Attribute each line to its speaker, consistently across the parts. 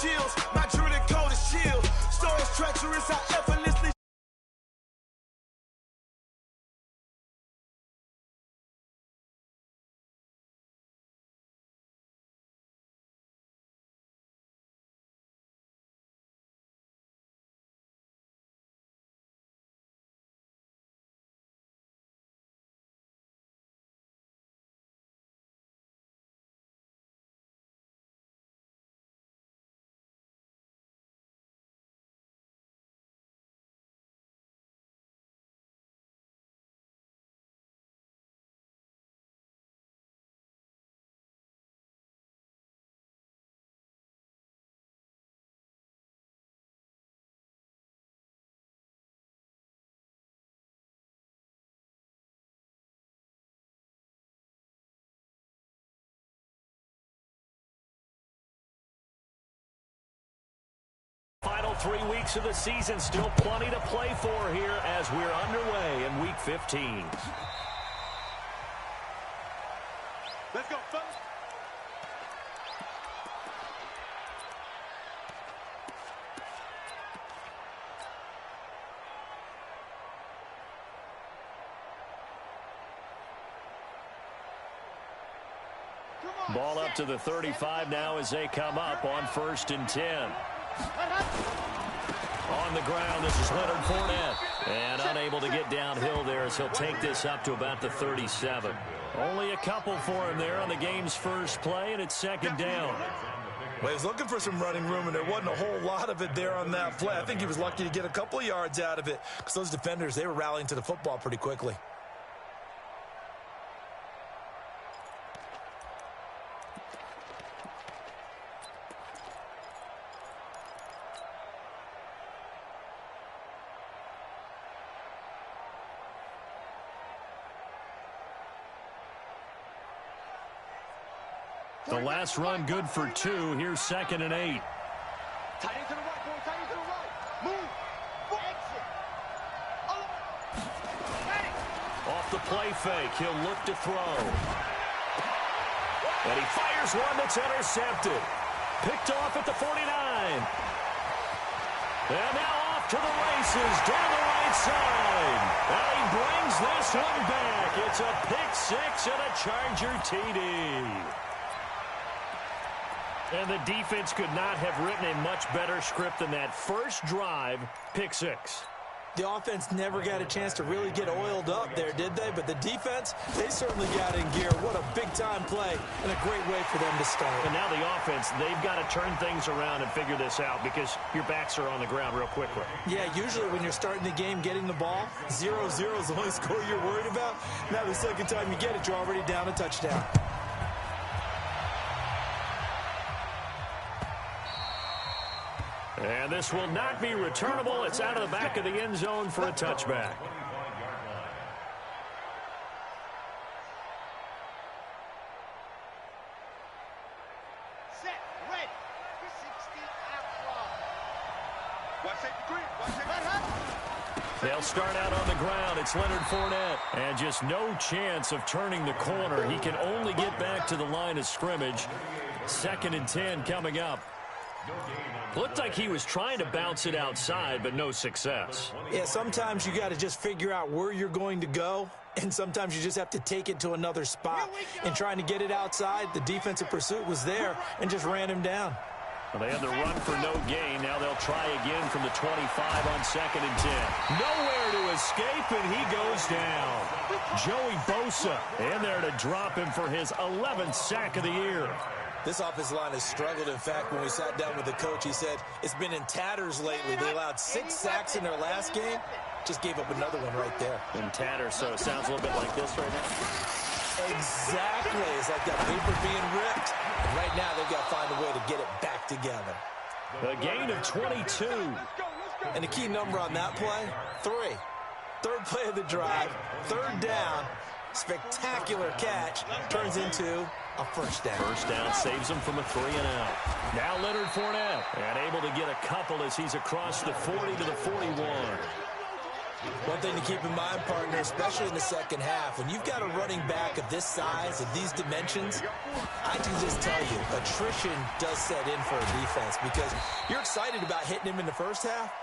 Speaker 1: chills. My Jordan code is chill. Stories treacherous, I effortlessly.
Speaker 2: Final 3 weeks of the season, still plenty to play for here as we're underway in Week 15.
Speaker 3: Let's go, folks.
Speaker 2: Ball up to the 35 now as they come up on 1st and 10. On the ground, this is Leonard Fournette. And unable to get downhill there as he'll take this up to about the 37. Only a couple for him there on the game's first play, and it's 2nd down.
Speaker 4: Well, he was looking for some running room, and there wasn't a whole lot of it there on that play. I think he was lucky to get a couple of yards out of it because those defenders, they were rallying to the football pretty quickly.
Speaker 2: The last run good for 2. Here's 2nd and 8.
Speaker 3: Tight end to the right, boy. Tight end to the right. Move. Exit.
Speaker 2: Off the play fake, he'll look to throw. And he fires one that's intercepted. Picked off at the 49. And now off to the races down the right side. And he brings this one back. It's a pick 6 and a Charger TD. And the defense could not have written a much better script than that first drive, pick 6.
Speaker 4: The offense never got a chance to really get oiled up there, did they? But the defense, they certainly got in gear. What a big-time play and a great way for them to start.
Speaker 2: And now the offense, they've got to turn things around and figure this out because your backs are on the ground real quickly.
Speaker 4: Yeah, usually when you're starting the game getting the ball, 0-0 is the only score you're worried about. Now the second time you get it, you're already down a touchdown.
Speaker 2: And this will not be returnable. It's out of the back of the end zone for a touchback.
Speaker 3: Set. Ready. 60 out front. Watch it, green. Watch it.
Speaker 2: They'll start out on the ground. It's Leonard Fournette. And just no chance of turning the corner. He can only get back to the line of scrimmage. 2nd and 10 coming up. Looked like he was trying to bounce it outside, but no success.
Speaker 4: Yeah, sometimes you got to just figure out where you're going to go, and sometimes you just have to take it to another spot. And trying to get it outside, the defensive pursuit was there and just ran him down.
Speaker 2: Well, they had the run for no gain. Now they'll try again from the 25 on 2nd and 10. Nowhere to escape, and he goes down. Joey Bosa in there to drop him for his 11th sack of the year.
Speaker 4: This offensive line has struggled. In fact, when we sat down with the coach, he said it's been in tatters lately. They allowed 6 sacks in their last game. Just gave up another one right there.
Speaker 2: In tatters, so it sounds a little bit like this right now.
Speaker 4: Exactly. It's like that paper being ripped. And right now, they've got to find a way to get it back together.
Speaker 2: A gain of 22.
Speaker 4: And the key number on that play, 3. Third play of the drive, 3rd down. Spectacular catch turns into a 1st down.
Speaker 2: 1st down saves him from a 3 and out. Now Leonard Fournette, and able to get a couple as he's across the 40 to the 41.
Speaker 4: One thing to keep in mind, partner, especially in the second half, when you've got a running back of this size, of these dimensions, I can just tell you, attrition does set in for a defense because you're excited about hitting him in the first half.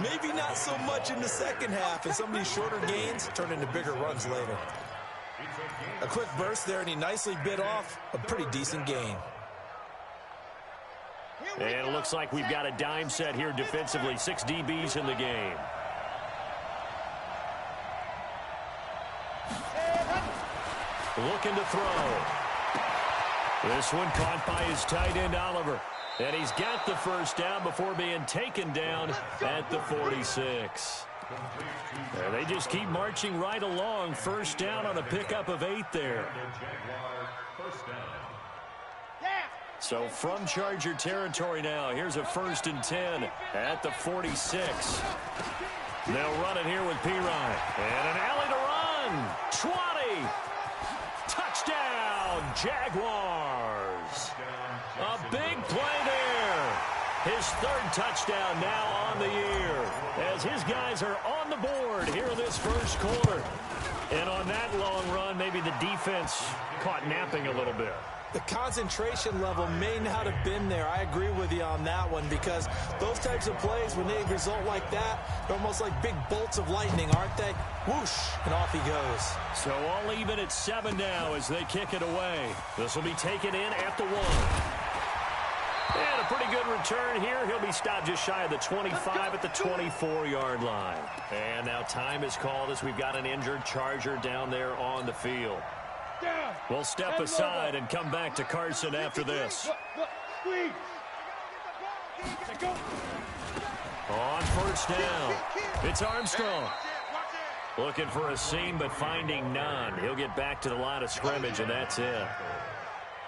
Speaker 4: Maybe not so much in the second half, and some of these shorter gains turn into bigger runs later. A quick burst there, and he nicely bit off a pretty decent gain.
Speaker 2: And it looks like we've got a dime set here defensively. 6 DBs in the game. Looking to throw. This one caught by his tight end, Oliver. And he's got the first down before being taken down at the 46. And they just keep marching right along. First down on a pickup of 8 there. So from Charger territory now, here's a 1st and 10 at the 46. They'll run it here with Pirine. And an alley to run. 20. Touchdown, Jaguars. A big play there. His 3rd touchdown now on the year as his guys are on the board here in this first quarter. And on that long run, maybe the defense caught napping a little bit.
Speaker 4: The concentration level may not have been there. I agree with you on that one because those types of plays, when they result like that, they're almost like big bolts of lightning, aren't they? Whoosh, and off he goes.
Speaker 2: So all even at 7 now as they kick it away. This will be taken in at the 1. And a pretty good return here. He'll be stopped just shy of the 25 at the 24-yard line. And now time is called as we've got an injured Charger down there on the field. We'll step aside and come back to Carson after this. On first down, it's Armstrong. Looking for a seam, but finding none. He'll get back to the line of scrimmage, and that's it.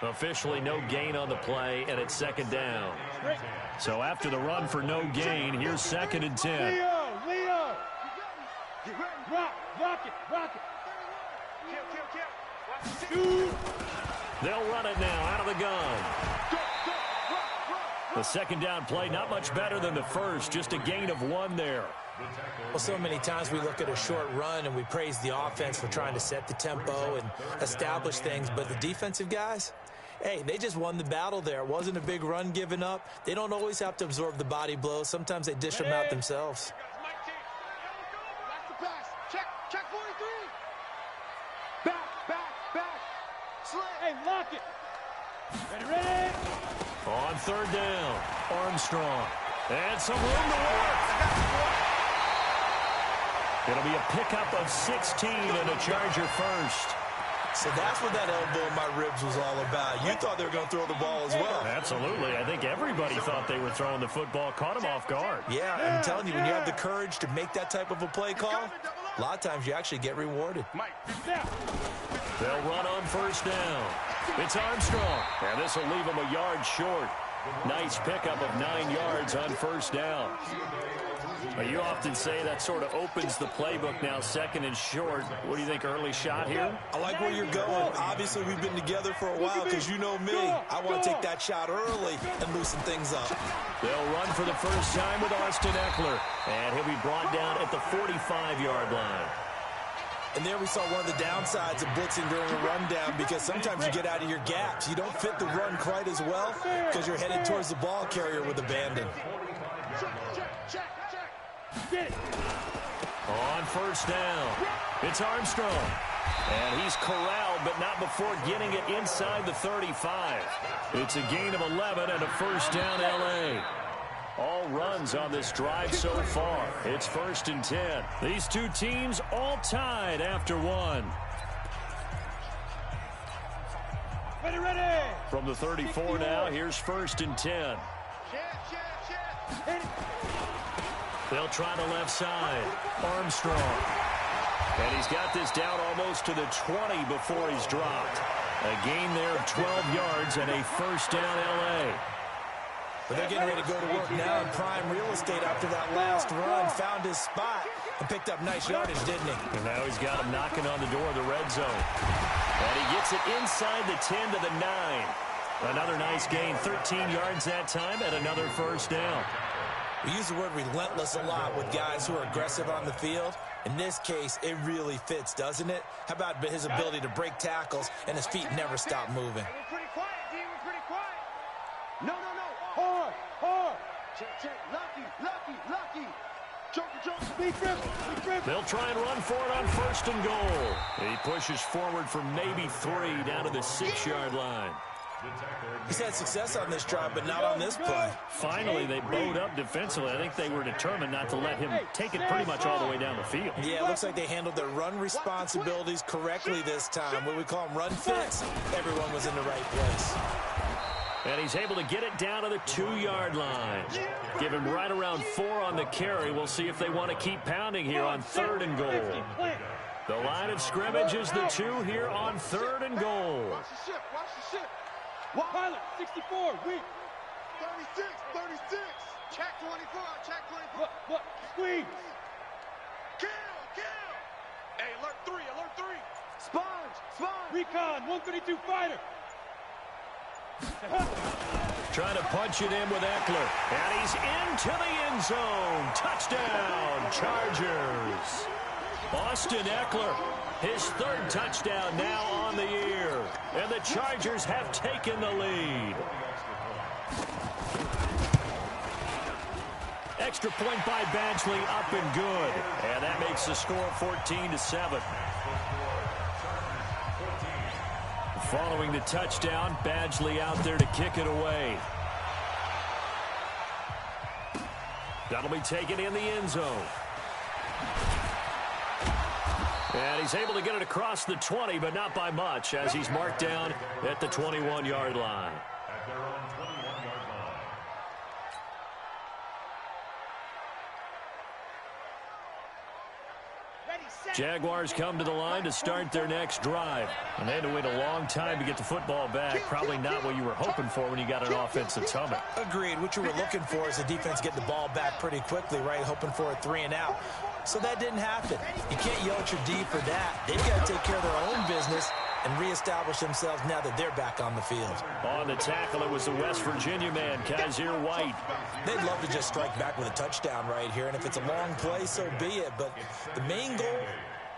Speaker 2: Officially no gain on the play, and it's 2nd down. So after the run for no gain, here's 2nd and 10.
Speaker 3: Leo! Rock it!
Speaker 2: They'll run it now out of the gun. The 2nd down play, not much better than the first, just a gain of 1 there.
Speaker 4: Well, so many times we look at a short run and we praise the offense for trying to set the tempo and establish things, but the defensive guys, hey, they just won the battle there. It wasn't a big run given up. They don't always have to absorb the body blows. Sometimes they dish them out themselves.
Speaker 3: Check 43. Back. Hey, lock it. Ready.
Speaker 2: On 3rd down, Armstrong. And some room to work. It'll be a pickup of 16 and a Charger first.
Speaker 4: So that's what that elbow in my ribs was all about. You thought they were going to throw the ball as well.
Speaker 2: Absolutely. I think everybody thought they were throwing the football, caught him off guard.
Speaker 4: Yeah, I'm telling you, when you have the courage to make that type of a play call, a lot of times you actually get rewarded.
Speaker 2: They'll run on first down. It's Armstrong. And this will leave him a yard short. Nice pickup of 9 yards on first down. You often say that sort of opens the playbook now, 2nd and short. What do you think, early shot here?
Speaker 4: I like where you're going. Obviously, we've been together for a while because you know me. I want to take that shot early and loosen things up.
Speaker 2: They'll run for the first time with Austin Eckler. And he'll be brought down at the 45-yard line.
Speaker 4: And there we saw one of the downsides of blitzing during a rundown because sometimes you get out of your gaps. You don't fit the run quite as well because you're headed towards the ball carrier with abandon.
Speaker 2: On first down, it's Armstrong. And he's corralled, but not before getting it inside the 35. It's a gain of 11 and a first down, L.A. All runs on this drive so far. It's 1st and 10. These two teams all tied after 1.
Speaker 3: Ready.
Speaker 2: From the 34 now, here's 1st and 10. They'll try the left side. Armstrong. And he's got this down almost to the 20 before he's dropped. A gain there of 12 yards and a first down, L.A.
Speaker 4: But they're getting ready to go to work now in prime real estate after that last run. Found his spot and picked up nice yardage, didn't he?
Speaker 2: And now he's got him knocking on the door of the red zone. And he gets it inside the 10 to the 9. Another nice gain, 13 yards that time, and another first down.
Speaker 4: We use the word relentless a lot with guys who are aggressive on the field. In this case, it really fits, doesn't it? How about his ability to break tackles and his feet never stop moving?
Speaker 3: We're pretty quiet, D. We're pretty quiet. No. Hard. Check. Lucky. Joker.
Speaker 2: They'll try and run for it on 1st and goal. He pushes forward for maybe 3 down to the 6-yard line.
Speaker 4: He's had success on this drive, but not on this play.
Speaker 2: Finally, they bowed up defensively. I think they were determined not to let him take it pretty much all the way down the field.
Speaker 4: Yeah, it looks like they handled their run responsibilities correctly this time. What we call them run fits, everyone was in the right place.
Speaker 2: And he's able to get it down to the 2-yard line. Give him right around 4 on the carry. We'll see if they want to keep pounding here on 3rd and goal. The line of scrimmage is the 2 here on 3rd and goal.
Speaker 3: Watch the ship. Pilot, 64, weak. 36. Check 24. Look, squeeze. Kill. Hey, alert 3. Sponge. Recon, 132 fighter.
Speaker 2: Trying to punch it in with Eckler. And he's into the end zone. Touchdown, Chargers. Austin Eckler, his 3rd touchdown now on the year. And the Chargers have taken the lead. Extra point by Badgley, up and good. And that makes the score 14-7. Following the touchdown, Badgley out there to kick it away. That'll be taken in the end zone. And he's able to get it across the 20, but not by much, as he's marked down at the 21-yard line. Jaguars come to the line to start their next drive. And they had to wait a long time to get the football back. Probably not what you were hoping for when you got an offensive tumble.
Speaker 4: Agreed. What you were looking for is the defense get the ball back pretty quickly, right? Hoping for a 3 and out. So that didn't happen. You can't yell at your D for that. They've got to take care of their own business and reestablish themselves now that they're back on the field.
Speaker 2: On the tackle, it was the West Virginia man, Kaiser White.
Speaker 4: They'd love to just strike back with a touchdown right here, and if it's a long play, so be it. But the main goal,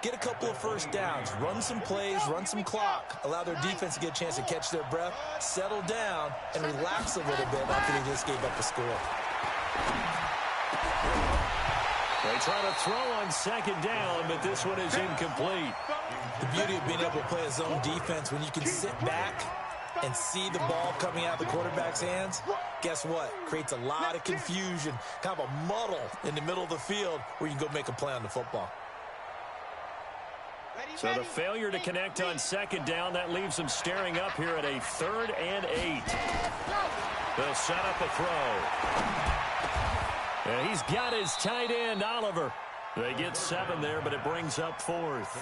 Speaker 4: get a couple of first downs, run some plays, run some clock, allow their defense to get a chance to catch their breath, settle down, and relax a little bit after they just gave up a score.
Speaker 2: They try to throw on 2nd down, but this one is incomplete.
Speaker 4: The beauty of being able to play a zone defense, when you can sit back and see the ball coming out of the quarterback's hands, guess what? Creates a lot of confusion, kind of a muddle in the middle of the field where you can go make a play on the football.
Speaker 2: So the failure to connect on 2nd down, that leaves them staring up here at a 3rd and 8. They'll set up a throw. And he's got his tight end, Oliver. They get 7 there, but it brings up 4th.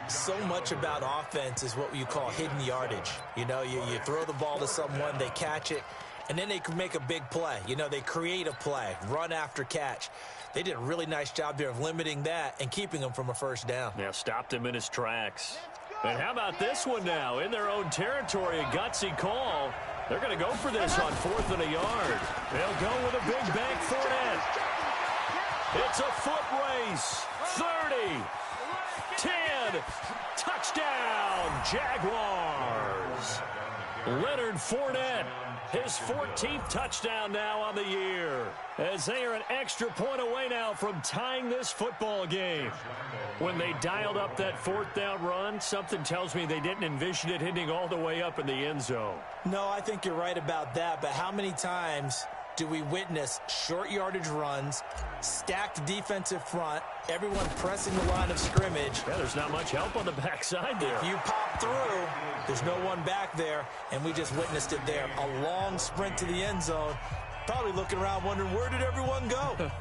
Speaker 4: So much about offense is what you call hidden yardage. You know, you throw the ball to someone, they catch it, and then they can make a big play. You know, they create a play, run after catch. They did a really nice job there of limiting that and keeping him from a first down.
Speaker 2: Yeah, stopped him in his tracks. And how about this one now? In their own territory, a gutsy call. They're going to go for this on 4th and a yard. They'll go with a big bank Fournette. It's a foot race. 30, 10, touchdown, Jaguars. Leonard Fournette, his 14th touchdown now on the year, as they are an extra point away now from tying this football game. When they dialed up that 4th down run, something tells me they didn't envision it hitting all the way up in the end zone.
Speaker 4: No, I think you're right about that, but how many times do we witness short yardage runs, stacked defensive front, everyone pressing the line of scrimmage?
Speaker 2: Yeah, there's not much help on the backside there.
Speaker 4: If you pop through, there's no one back there, and we just witnessed it there. A long sprint to the end zone, probably looking around wondering, where did everyone go?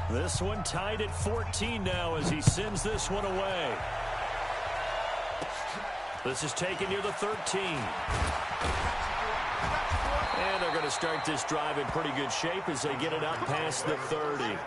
Speaker 2: This one tied at 14 now as he sends this one away. This is taken near the 13. And they're going to start this drive in pretty good shape as they get it up past the 30.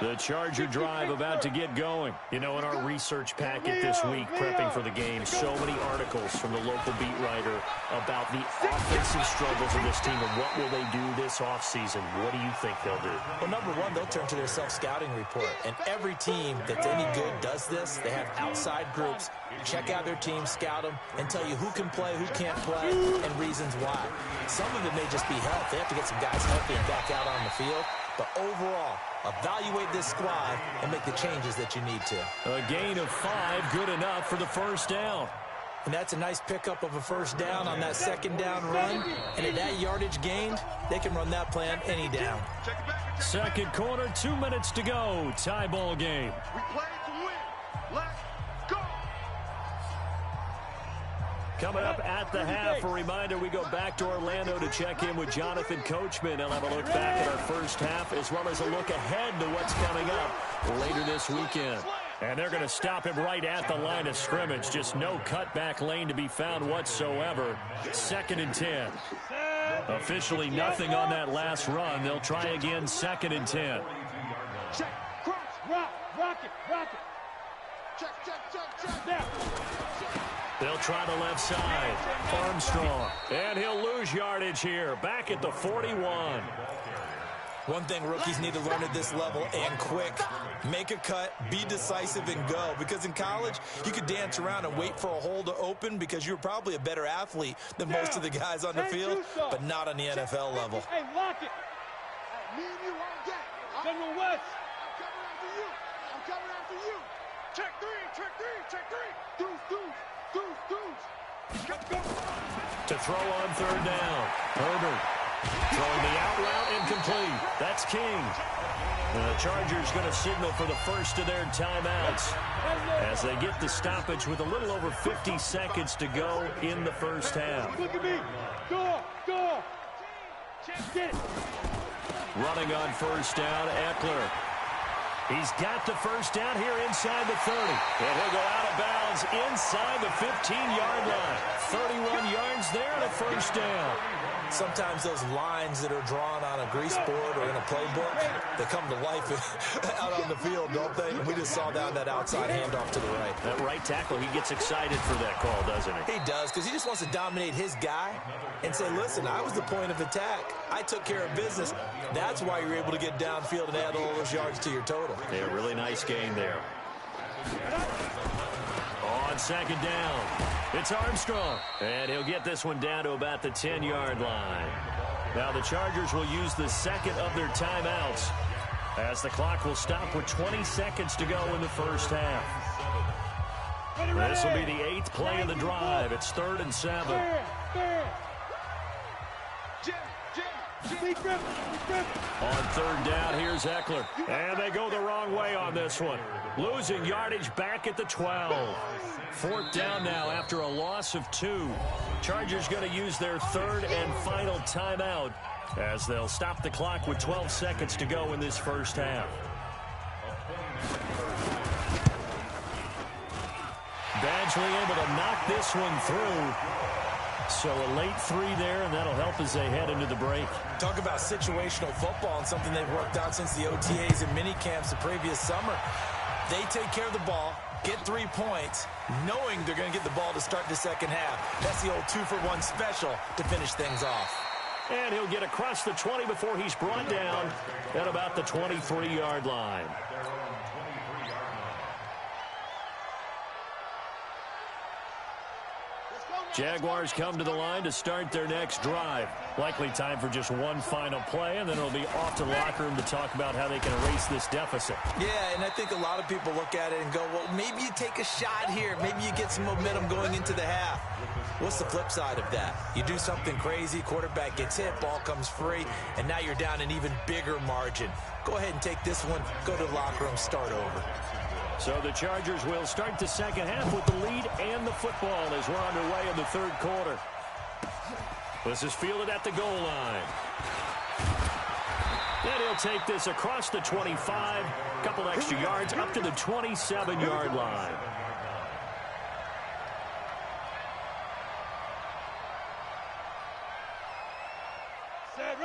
Speaker 2: The Charger drive about to get going. You know, in our research packet this week, prepping for the game, so many articles from the local beat writer about the offensive struggles of this team and what will they do this offseason. What do you think they'll do?
Speaker 4: Well, number one, they'll turn to their self-scouting report. And every team that's any good does this. They have outside groups. Check out their team, scout them, and tell you who can play, who can't play, and reasons why. Some of it may just be health. They have to get some guys healthy and back out on the field. But overall, evaluate this squad and make the changes that you need to.
Speaker 2: A gain of 5, good enough for the first down.
Speaker 4: And that's a nice pickup of a first down on that second down run. And at that yardage gained, they can run that plan any down.
Speaker 2: Second quarter, 2 minutes to go. Tie ball game.
Speaker 3: We play to win. Let's go.
Speaker 2: Coming up at the half, a reminder, we go back to Orlando to check in with Jonathan Coachman. He'll have a look back at our first half as well as a look ahead to what's coming up later this weekend. And they're going to stop him right at the line of scrimmage. Just no cutback lane to be found whatsoever. 2nd and 10. Officially nothing on that last run. They'll try again, 2nd and 10.
Speaker 3: Check, cross, rock it. Check. Now.
Speaker 2: They'll try the left side. Armstrong. And he'll lose yardage here. Back at the 41.
Speaker 4: One thing rookies need to learn at this level, and quick, make a cut, be decisive, and go. Because in college, you could dance around and wait for a hole to open because you're probably a better athlete than most of the guys on the field, but not on the NFL level.
Speaker 3: Hey, lock it. Me and you on deck. General West. I'm coming after you. Check three. Deuce.
Speaker 2: To throw on 3rd down. Herbert throwing the out route incomplete. That's King. And the Chargers going to signal for the first of their timeouts as they get the stoppage with a little over 50 seconds to go in the first half.
Speaker 3: Look at me. Go. Get it.
Speaker 2: Running on 1st down, Eckler. He's got the first down here inside the 30. And he'll go out of bounds inside the 15-yard line. 31 yards there and a first down.
Speaker 4: Sometimes those lines that are drawn on a grease board or in a playbook, they come to life out on the field, don't they? And we just saw down that outside handoff to the right.
Speaker 2: That right tackle, he gets excited for that call, doesn't he?
Speaker 4: He does, because he just wants to dominate his guy and say, listen, I was the point of attack. I took care of business. That's why you're able to get downfield and add all those yards to your total.
Speaker 2: Yeah, really nice gain there. On 2nd down, it's Armstrong. And he'll get this one down to about the 10-yard line. Now the Chargers will use the second of their timeouts as the clock will stop with 20 seconds to go in the first half. This will be the 8th play of the drive. It's 3rd and 7. On 3rd down, here's Eckler. And they go the wrong way on this one. Losing yardage back at the 12. 4th down now after a loss of 2. Chargers going to use their 3rd and final timeout as they'll stop the clock with 12 seconds to go in this first half. Badgley able to knock this one through. So a late 3 there, and that'll help as they head into the break.
Speaker 4: Talk about situational football and something they've worked out since the OTAs and mini camps the previous summer. They take care of the ball, get 3 points, knowing they're going to get the ball to start the second half. That's the old 2-for-1 special to finish things off.
Speaker 2: And he'll get across the 20 before he's brought down at about the 23-yard line. Jaguars come to the line to start their next drive. Likely time for just one final play, and then it'll be off to the locker room to talk about how they can erase this deficit.
Speaker 4: Yeah, and I think a lot of people look at it and go, well, maybe you take a shot here. Maybe you get some momentum going into the half. What's the flip side of that? You do something crazy, quarterback gets hit, ball comes free, and now you're down an even bigger margin. Go ahead and take this one, go to the locker room, start over.
Speaker 2: So the Chargers will start the second half with the lead and the football as we're underway in the 3rd quarter. This is fielded at the goal line. And he'll take this across the 25, a couple extra yards up to the 27-yard line.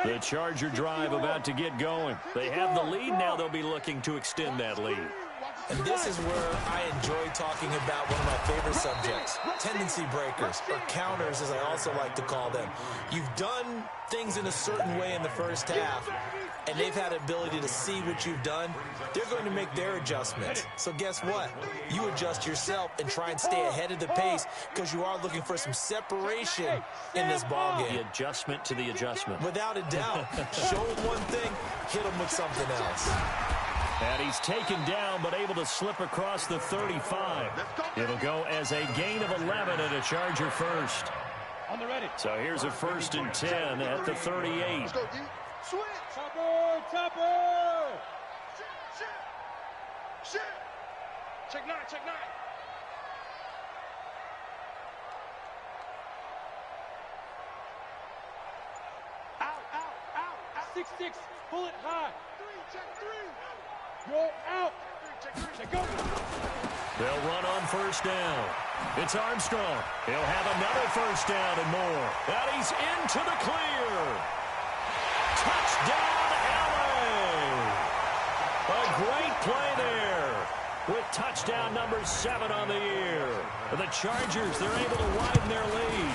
Speaker 2: The Charger drive about to get going. They have the lead. Now they'll be looking to extend that lead.
Speaker 4: And this is where I enjoy talking about one of my favorite subjects, tendency breakers, or counters as I also like to call them. You've done things in a certain way in the first half, and they've had the ability to see what you've done. They're going to make their adjustments. So guess what? You adjust yourself and try and stay ahead of the pace because you are looking for some separation in this ballgame.
Speaker 2: The adjustment to the adjustment.
Speaker 4: Without a doubt. Show them one thing, hit them with something else.
Speaker 2: And he's taken down, but able to slip across the 35. It'll go as a gain of 11 and a Charger first.
Speaker 3: On the ready.
Speaker 2: So here's a 1st and 10 at the 38.
Speaker 3: Let's go, D. Switch. Topper, topper. Shit. Check 9, check 9. Out. 6-6, pull it high. 3, check 3. Go out. Check go.
Speaker 2: They'll run on 1st down. It's Armstrong. He'll have another 1st down and more. And he's into the clear. Touchdown, LA. A great play there with touchdown number 7 on the year. The Chargers, they're able to widen their lead.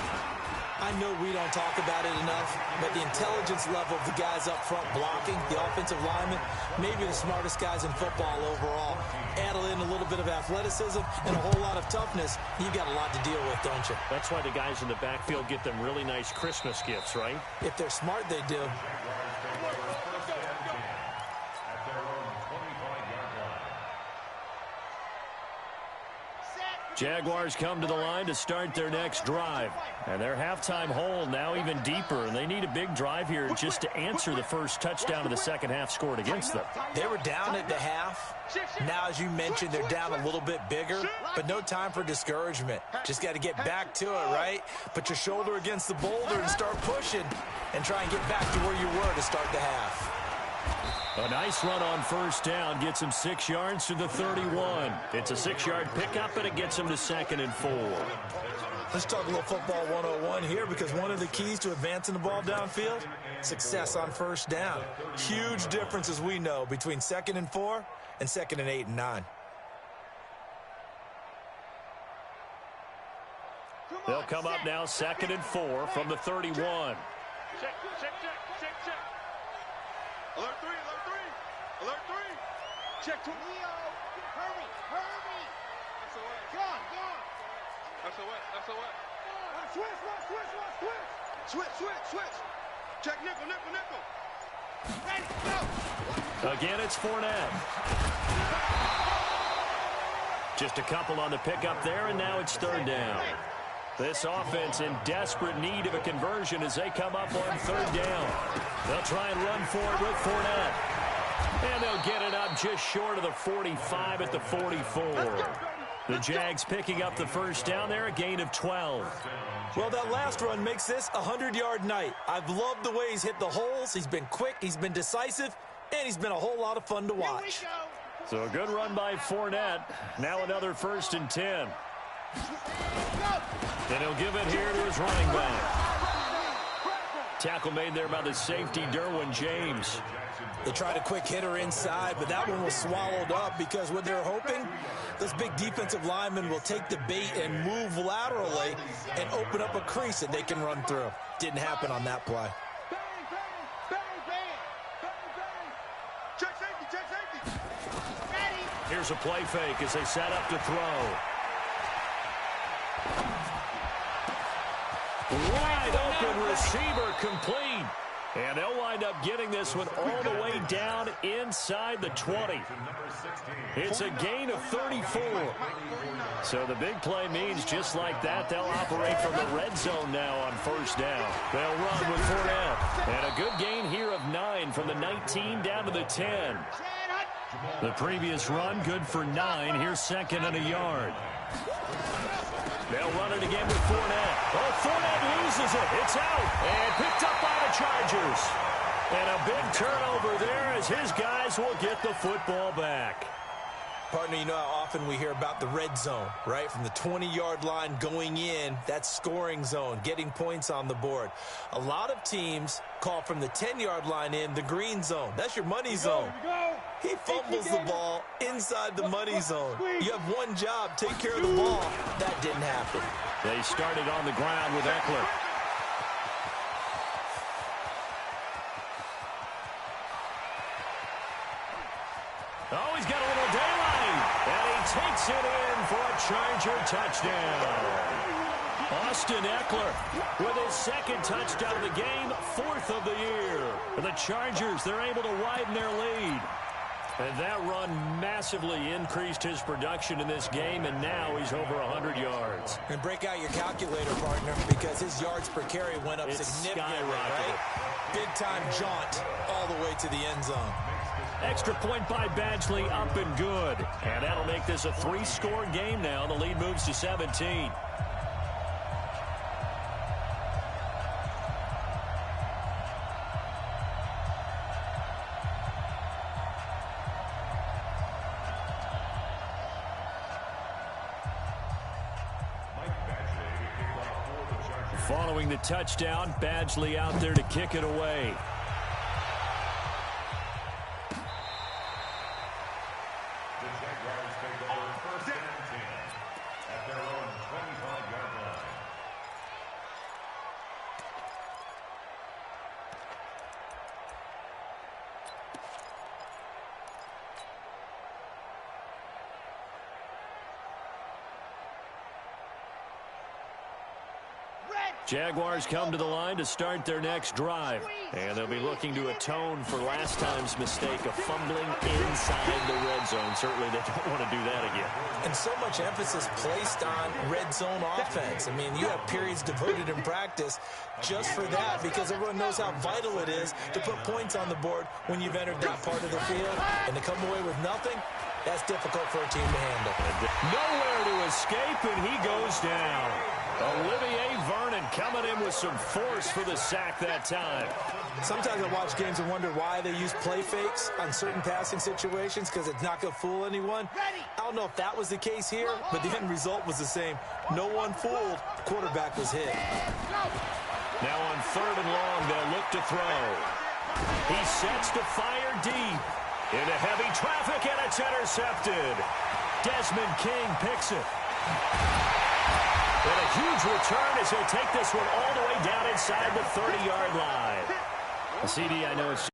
Speaker 4: I know we don't talk about it enough, but the intelligence level of the guys up front blocking, the offensive linemen, maybe the smartest guys in football overall. Add in a little bit of athleticism and a whole lot of toughness, you've got a lot to deal with, don't you?
Speaker 2: That's why the guys in the backfield get them really nice Christmas gifts, right?
Speaker 4: If they're smart, they do.
Speaker 2: Jaguars come to the line to start their next drive. And their halftime hole now even deeper. And they need a big drive here just to answer the first touchdown of the second half scored against them.
Speaker 4: They were down at the half. Now, as you mentioned, they're down a little bit bigger. But no time for discouragement. Just got to get back to it, right? Put your shoulder against the boulder and start pushing. And try and get back to where you were to start the half.
Speaker 2: A nice run on 1st down gets him 6 yards to the 31. It's a 6-yard pickup, and it gets him to 2nd and 4.
Speaker 4: Let's talk a little football 101 here, because one of the keys to advancing the ball downfield, success on 1st down. Huge difference, as we know, between 2nd and 4 and 2nd and 8 and 9.
Speaker 2: They'll come up now 2nd and 4 from the 31.
Speaker 3: Check. Alert 3. Check 2. Leo, hurry. That's a what? Switch. Check nickel. Ready, go.
Speaker 2: Again, it's Fournette. Just a couple on the pickup there, and now it's 3rd down. This offense in desperate need of a conversion as they come up on 3rd down. They'll try and run forward with Fournette. And they'll get it up just short of the 45 at the 44. The Jags picking up the 1st down there, a gain of 12.
Speaker 4: Well, that last run makes this a 100-yard night. I've loved the way he's hit the holes. He's been quick, he's been decisive, and he's been a whole lot of fun to watch.
Speaker 2: So a good run by Fournette. Now another 1st and 10. And he'll give it here to his running back. Tackle made there by the safety, Derwin James.
Speaker 4: They tried a quick hitter inside, but that one was swallowed up because what they're hoping, those big defensive linemen will take the bait and move laterally and open up a crease that they can run through. Didn't happen on that play.
Speaker 3: Check safety.
Speaker 2: Here's a play fake as they set up to throw. Wide open receiver complete. And they'll wind up getting this one all the way down inside the 20. It's a gain of 34. So the big play means just like that, they'll operate from the red zone now on 1st down. They'll run with Fournette. And a good gain here of 9 from the 19 down to the 10. The previous run, good for 9. Here's 2nd and a yard. They'll run it again with Fournette. Oh, Fournette loses it. It's out. And picked up by the Chargers. And a big turnover there as his guys will get the football back.
Speaker 4: Partner, you know how often we hear about the red zone, right? From the 20-yard line going in, that's scoring zone, getting points on the board. A lot of teams call from the 10-yard line in the green zone. That's your money zone. He fumbles the ball inside the money zone. You have one job, take care of the ball. That didn't happen.
Speaker 2: They started on the ground with Eckler. Oh, he's got a little daylight. And he takes it in for a Charger touchdown. Austin Eckler with his second touchdown of the game, 4th of the year. And the Chargers, they're able to widen their lead. And that run massively increased his production in this game, and now he's over 100 yards.
Speaker 4: And break out your calculator, partner, because his yards per carry went up significantly, right? Big-time jaunt all the way to the end zone.
Speaker 2: Extra point by Badgley, up and good. And that'll make this a 3-score game now. The lead moves to 17. Following the touchdown, Badgley out there to kick it away. Jaguars come to the line to start their next drive. And they'll be looking to atone for last time's mistake of fumbling inside the red zone. Certainly they don't want to do that again.
Speaker 4: And so much emphasis placed on red zone offense. I mean, you have periods devoted in practice just for that because everyone knows how vital it is to put points on the board when you've entered that part of the field. And to come away with nothing, that's difficult for a team to handle.
Speaker 2: Nowhere to escape, and he goes down. Olivier Vernon coming in with some force for the sack that time.
Speaker 4: Sometimes I watch games and wonder why they use play fakes on certain passing situations because it's not going to fool anyone. I don't know if that was the case here, but the end result was the same. No one fooled. Quarterback was hit.
Speaker 2: Now on 3rd and long, they'll look to throw. He sets to fire deep. Into heavy traffic, and it's intercepted. Desmond King picks it. And a huge return as he'll take this one all the way down inside the 30-yard line. CD, I know it's